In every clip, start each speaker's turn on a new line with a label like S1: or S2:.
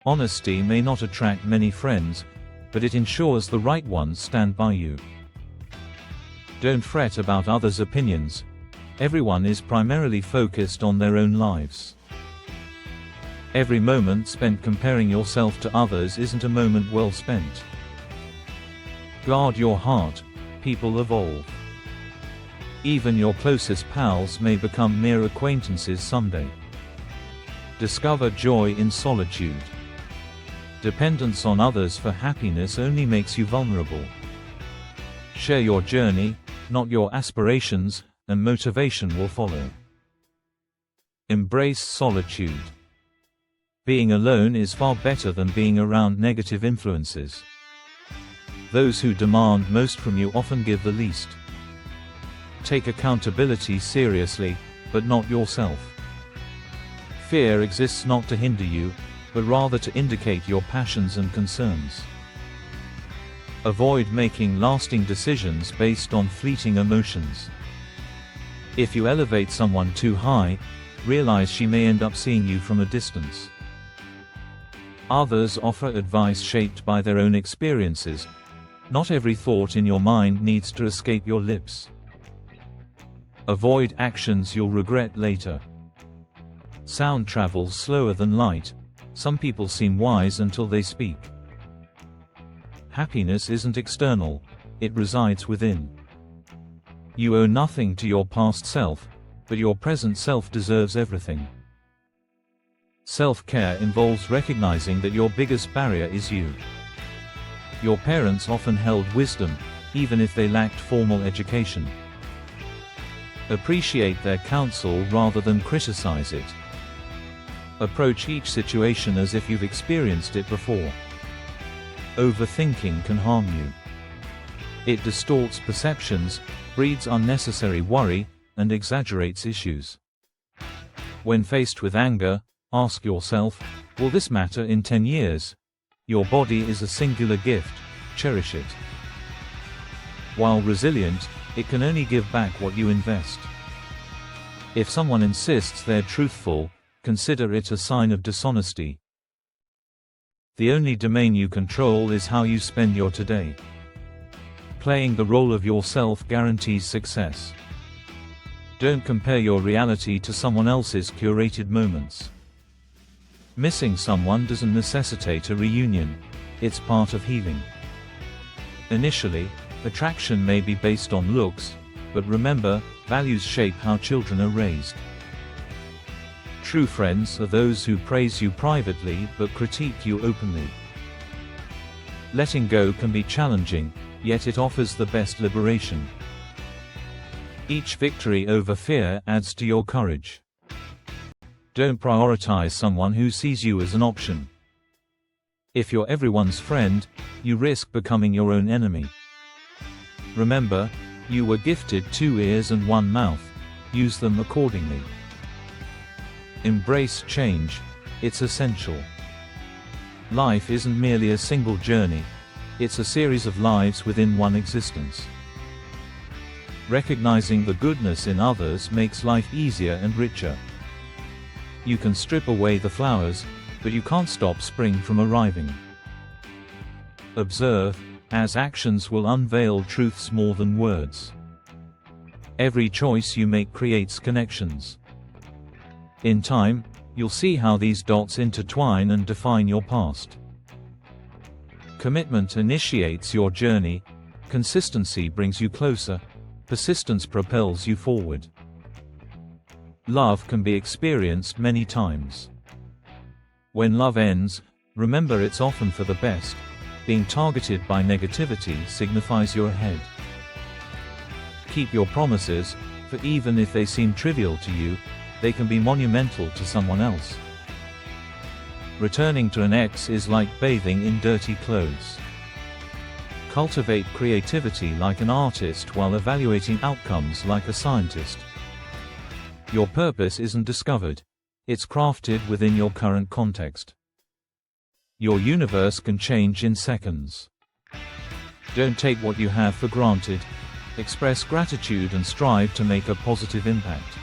S1: Honesty may not attract many friends, but it ensures the right ones stand by you. Don't fret about others' opinions. Everyone is primarily focused on their own lives. Every moment spent comparing yourself to others isn't a moment well spent. Guard your heart. People evolve. Even your closest pals may become mere acquaintances someday. Discover joy in solitude. Dependence on others for happiness only makes you vulnerable. Share your journey, not your aspirations, and motivation will follow. Embrace solitude. Being alone is far better than being around negative influences. Those who demand most from you often give the least. Take accountability seriously, but not yourself. Fear exists not to hinder you, but rather to indicate your passions and concerns. Avoid making lasting decisions based on fleeting emotions. If you elevate someone too high, realize she may end up seeing you from a distance. Others offer advice shaped by their own experiences. Not every thought in your mind needs to escape your lips. Avoid actions you'll regret later. Sound travels slower than light. Some people seem wise until they speak. Happiness isn't external, it resides within. You owe nothing to your past self, but your present self deserves everything. Self-care involves recognizing that your biggest barrier is you. Your parents often held wisdom, even if they lacked formal education. Appreciate their counsel rather than criticize it. Approach each situation as if you've experienced it before. Overthinking can harm you. It distorts perceptions, breeds unnecessary worry, and exaggerates issues. When faced with anger, ask yourself, will this matter in 10 years? Your body is a singular gift, cherish it. While resilient, it can only give back what you invest. If someone insists they're truthful, consider it a sign of dishonesty. The only domain you control is how you spend your today. Playing the role of yourself guarantees success. Don't compare your reality to someone else's curated moments. Missing someone doesn't necessitate a reunion, it's part of healing. Initially, attraction may be based on looks, but remember, values shape how children are raised. True friends are those who praise you privately but critique you openly. Letting go can be challenging, yet it offers the best liberation. Each victory over fear adds to your courage. Don't prioritize someone who sees you as an option. If you're everyone's friend, you risk becoming your own enemy. Remember, you were gifted 2 ears and 1 mouth. Use them accordingly. Embrace change, it's essential. Life isn't merely a single journey, it's a series of lives within one existence. Recognizing the goodness in others makes life easier and richer. You can strip away the flowers, but you can't stop spring from arriving. Observe, as actions will unveil truths more than words. Every choice you make creates connections. In time, you'll see how these dots intertwine and define your past. Commitment initiates your journey, consistency brings you closer, persistence propels you forward. Love can be experienced many times. When love ends, remember it's often for the best. Being targeted by negativity signifies you're ahead. Keep your promises, for even if they seem trivial to you, they can be monumental to someone else. Returning to an ex is like bathing in dirty clothes. Cultivate creativity like an artist while evaluating outcomes like a scientist. Your purpose isn't discovered, it's crafted within your current context. Your universe can change in seconds. Don't take what you have for granted. Express gratitude and strive to make a positive impact.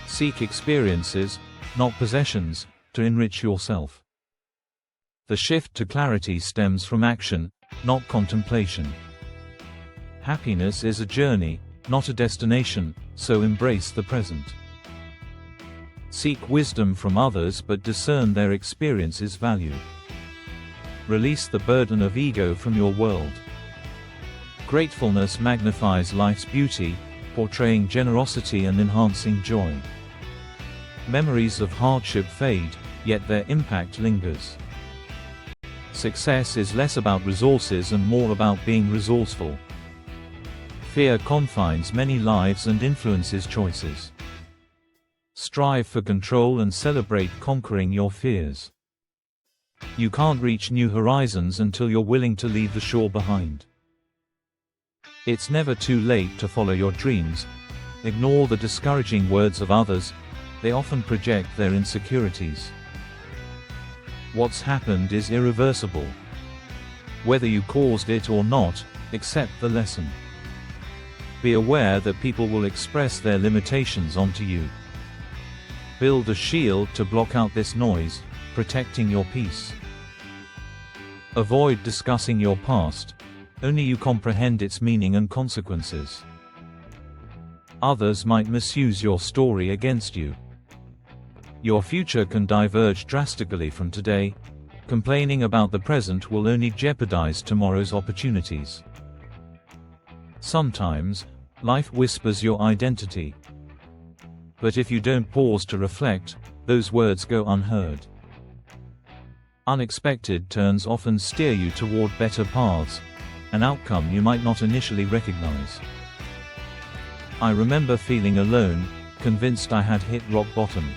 S1: Seek experiences, not possessions, to enrich yourself. The shift to clarity stems from action, not contemplation. Happiness is a journey, not a destination, so embrace the present. Seek wisdom from others but discern their experience's value. Release the burden of ego from your world. Gratefulness magnifies life's beauty, portraying generosity and enhancing joy. Memories of hardship fade, yet their impact lingers. Success is less about resources and more about being resourceful. Fear confines many lives and influences choices. Strive for control and celebrate conquering your fears. You can't reach new horizons until you're willing to leave the shore behind. It's never too late to follow your dreams. Ignore the discouraging words of others. They often project their insecurities. What's happened is irreversible. Whether you caused it or not, accept the lesson. Be aware that people will express their limitations onto you. Build a shield to block out this noise, protecting your peace. Avoid discussing your past. Only you comprehend its meaning and consequences. Others might misuse your story against you. Your future can diverge drastically from today. Complaining about the present will only jeopardize tomorrow's opportunities. Sometimes, life whispers your identity. But if you don't pause to reflect, those words go unheard. Unexpected turns often steer you toward better paths, an outcome you might not initially recognize. I remember feeling alone, convinced I had hit rock bottom.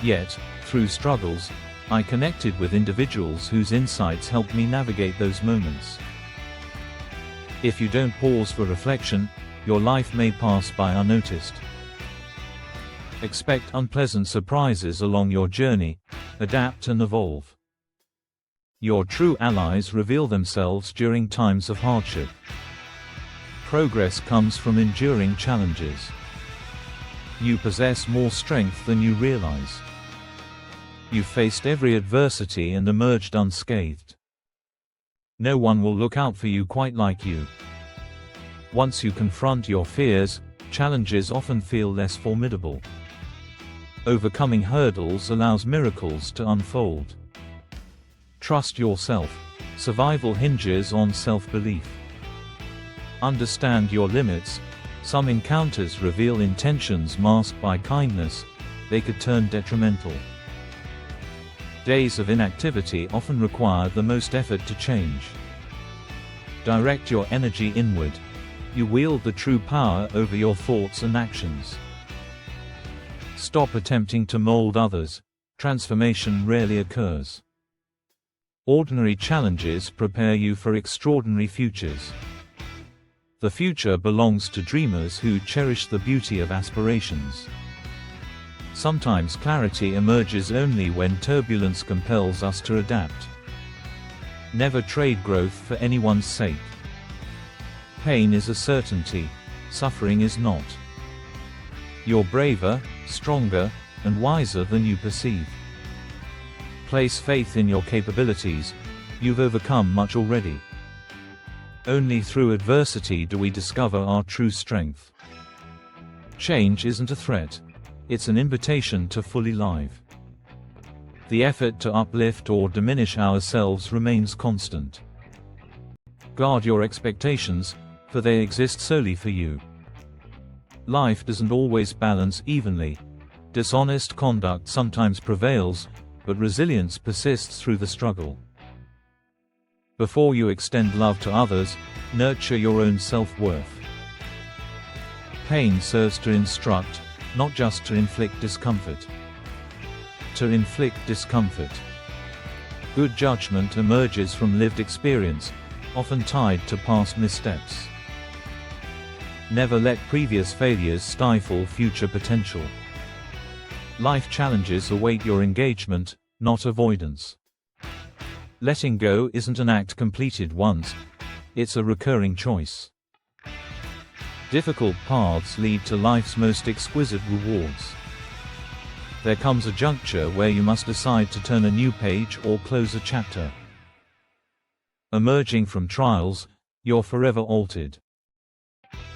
S1: Yet, through struggles, I connected with individuals whose insights helped me navigate those moments. If you don't pause for reflection, your life may pass by unnoticed. Expect unpleasant surprises along your journey. Adapt and evolve. Your true allies reveal themselves during times of hardship. Progress comes from enduring challenges. You possess more strength than you realize. You faced every adversity and emerged unscathed. No one will look out for you quite like you. Once you confront your fears, challenges often feel less formidable. Overcoming hurdles allows miracles to unfold. Trust yourself. Survival hinges on self-belief. Understand your limits. Some encounters reveal intentions masked by kindness. They could turn detrimental. Days of inactivity often require the most effort to change. Direct your energy inward. You wield the true power over your thoughts and actions. Stop attempting to mold others. Transformation rarely occurs. Ordinary challenges prepare you for extraordinary futures. The future belongs to dreamers who cherish the beauty of aspirations. Sometimes clarity emerges only when turbulence compels us to adapt. Never trade growth for anyone's sake. Pain is a certainty, suffering is not. You're braver, stronger, and wiser than you perceive. Place faith in your capabilities. You've overcome much already. Only through adversity do we discover our true strength. Change isn't a threat. It's an invitation to fully live. The effort to uplift or diminish ourselves remains constant. Guard your expectations, for they exist solely for you. Life doesn't always balance evenly. Dishonest conduct sometimes prevails, but resilience persists through the struggle. Before you extend love to others, nurture your own self-worth. Pain serves to instruct, not just to inflict discomfort. To inflict discomfort. Good judgment emerges from lived experience, often tied to past missteps. Never let previous failures stifle future potential. Life challenges await your engagement, not avoidance. Letting go isn't an act completed once, it's a recurring choice. Difficult paths lead to life's most exquisite rewards. There comes a juncture where you must decide to turn a new page or close a chapter. Emerging from trials, you're forever altered.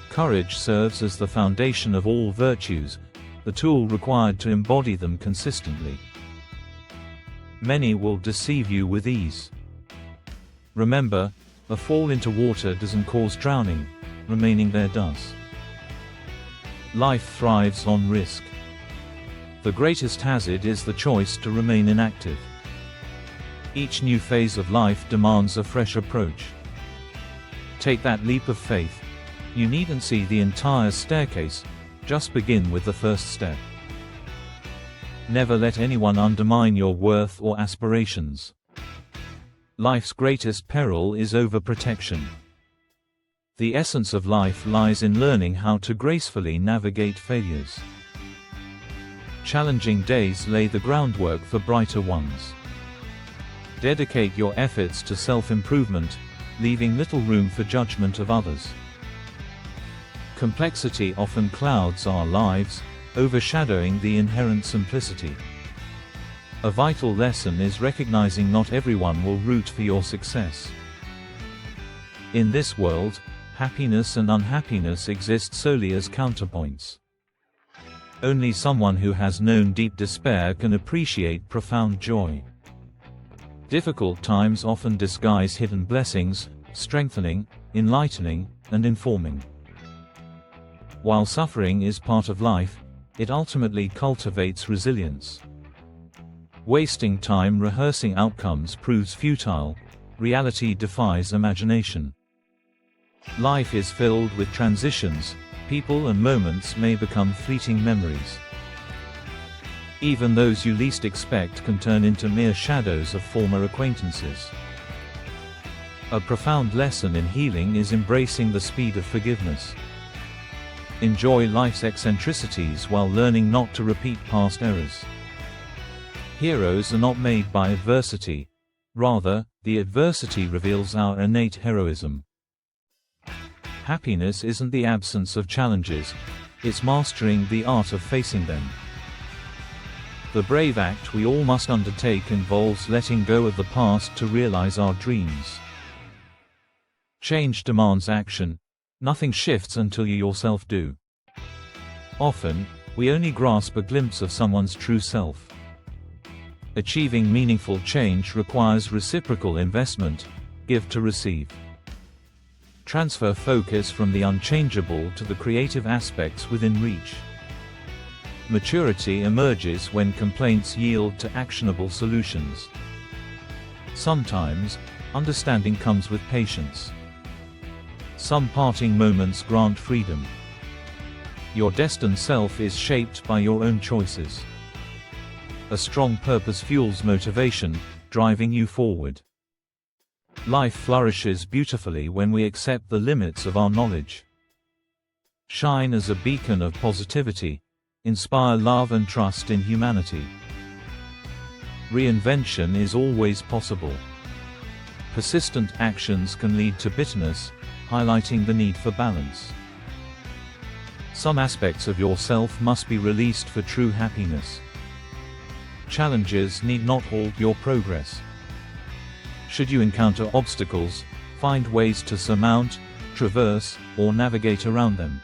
S1: Courage serves as the foundation of all virtues, the tool required to embody them consistently. Many will deceive you with ease. Remember, a fall into water doesn't cause drowning, remaining there does. Life thrives on risk. The greatest hazard is the choice to remain inactive. Each new phase of life demands a fresh approach. Take that leap of faith. You needn't see the entire staircase, just begin with the first step. Never let anyone undermine your worth or aspirations. Life's greatest peril is overprotection. The essence of life lies in learning how to gracefully navigate failures. Challenging days lay the groundwork for brighter ones. Dedicate your efforts to self-improvement, leaving little room for judgment of others. Complexity often clouds our lives, overshadowing the inherent simplicity. A vital lesson is recognizing not everyone will root for your success. In this world, happiness and unhappiness exist solely as counterpoints. Only someone who has known deep despair can appreciate profound joy. Difficult times often disguise hidden blessings, strengthening, enlightening, and informing. While suffering is part of life, it ultimately cultivates resilience. Wasting time rehearsing outcomes proves futile, reality defies imagination. Life is filled with transitions, people and moments may become fleeting memories. Even those you least expect can turn into mere shadows of former acquaintances. A profound lesson in healing is embracing the speed of forgiveness. Enjoy life's eccentricities while learning not to repeat past errors. Heroes are not made by adversity. Rather, the adversity reveals our innate heroism. Happiness isn't the absence of challenges, it's mastering the art of facing them. The brave act we all must undertake involves letting go of the past to realize our dreams. Change demands action. Nothing shifts until you yourself do. Often, we only grasp a glimpse of someone's true self. Achieving meaningful change requires reciprocal investment, give to receive. Transfer focus from the unchangeable to the creative aspects within reach. Maturity emerges when complaints yield to actionable solutions. Sometimes, understanding comes with patience. Some parting moments grant freedom. Your destined self is shaped by your own choices. A strong purpose fuels motivation, driving you forward. Life flourishes beautifully when we accept the limits of our knowledge. Shine as a beacon of positivity. Inspire love and trust in humanity. Reinvention is always possible. Persistent actions can lead to bitterness, highlighting the need for balance. Some aspects of yourself must be released for true happiness. Challenges need not halt your progress. Should you encounter obstacles, find ways to surmount, traverse, or navigate around them.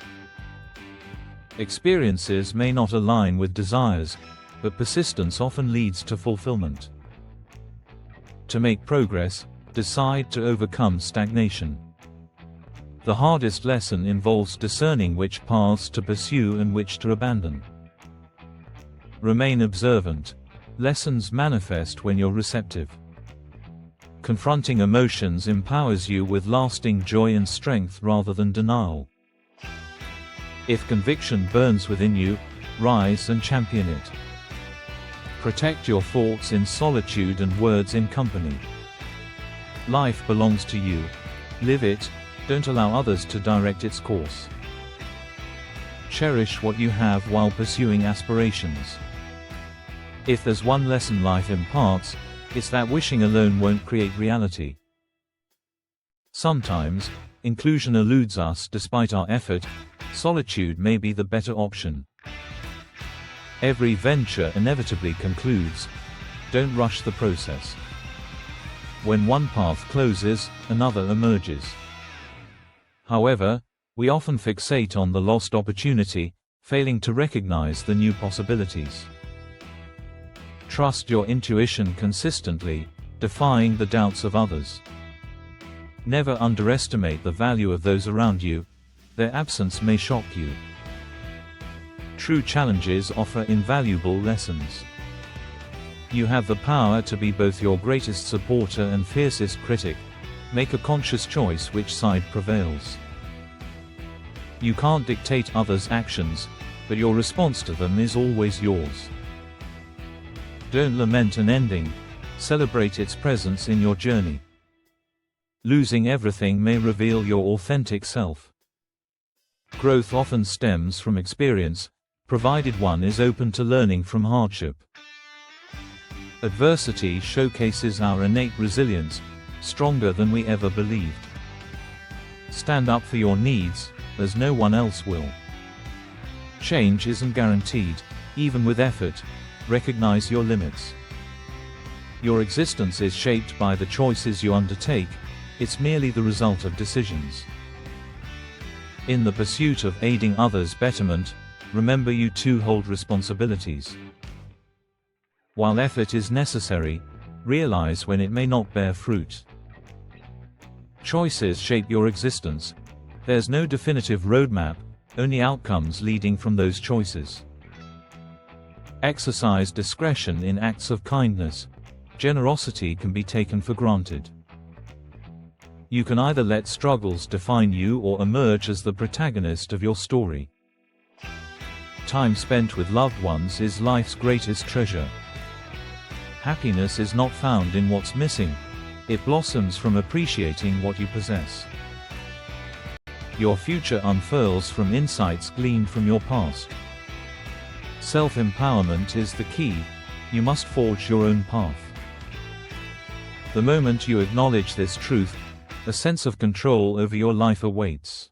S1: Experiences may not align with desires, but persistence often leads to fulfillment. To make progress, decide to overcome stagnation. The hardest lesson involves discerning which paths to pursue and which to abandon. Remain observant. Lessons manifest when you're receptive. Confronting emotions empowers you with lasting joy and strength rather than denial. If conviction burns within you, rise and champion it. Protect your thoughts in solitude and words in company. Life belongs to you. Live it, don't allow others to direct its course. Cherish what you have while pursuing aspirations. If there's one lesson life imparts, it's that wishing alone won't create reality. Sometimes, inclusion eludes us despite our effort. Solitude may be the better option. Every venture inevitably concludes. Don't rush the process. When one path closes, another emerges. However, we often fixate on the lost opportunity, failing to recognize the new possibilities. Trust your intuition consistently, defying the doubts of others. Never underestimate the value of those around you. Their absence may shock you. True challenges offer invaluable lessons. You have the power to be both your greatest supporter and fiercest critic. Make a conscious choice which side prevails. You can't dictate others' actions, but your response to them is always yours. Don't lament an ending, celebrate its presence in your journey. Losing everything may reveal your authentic self. Growth often stems from experience, provided one is open to learning from hardship. Adversity showcases our innate resilience, stronger than we ever believed. Stand up for your needs, as no one else will. Change isn't guaranteed, even with effort. Recognize your limits. Your existence is shaped by the choices you undertake, it's merely the result of decisions. In the pursuit of aiding others' betterment, remember you too hold responsibilities. While effort is necessary, realize when it may not bear fruit. Choices shape your existence. There's no definitive roadmap, only outcomes leading from those choices. Exercise discretion in acts of kindness. Generosity can be taken for granted. You can either let struggles define you or emerge as the protagonist of your story. Time spent with loved ones is life's greatest treasure. Happiness is not found in what's missing. It blossoms from appreciating what you possess. Your future unfurls from insights gleaned from your past. Self-empowerment is the key. You must forge your own path. The moment you acknowledge this truth, a sense of control over your life awaits.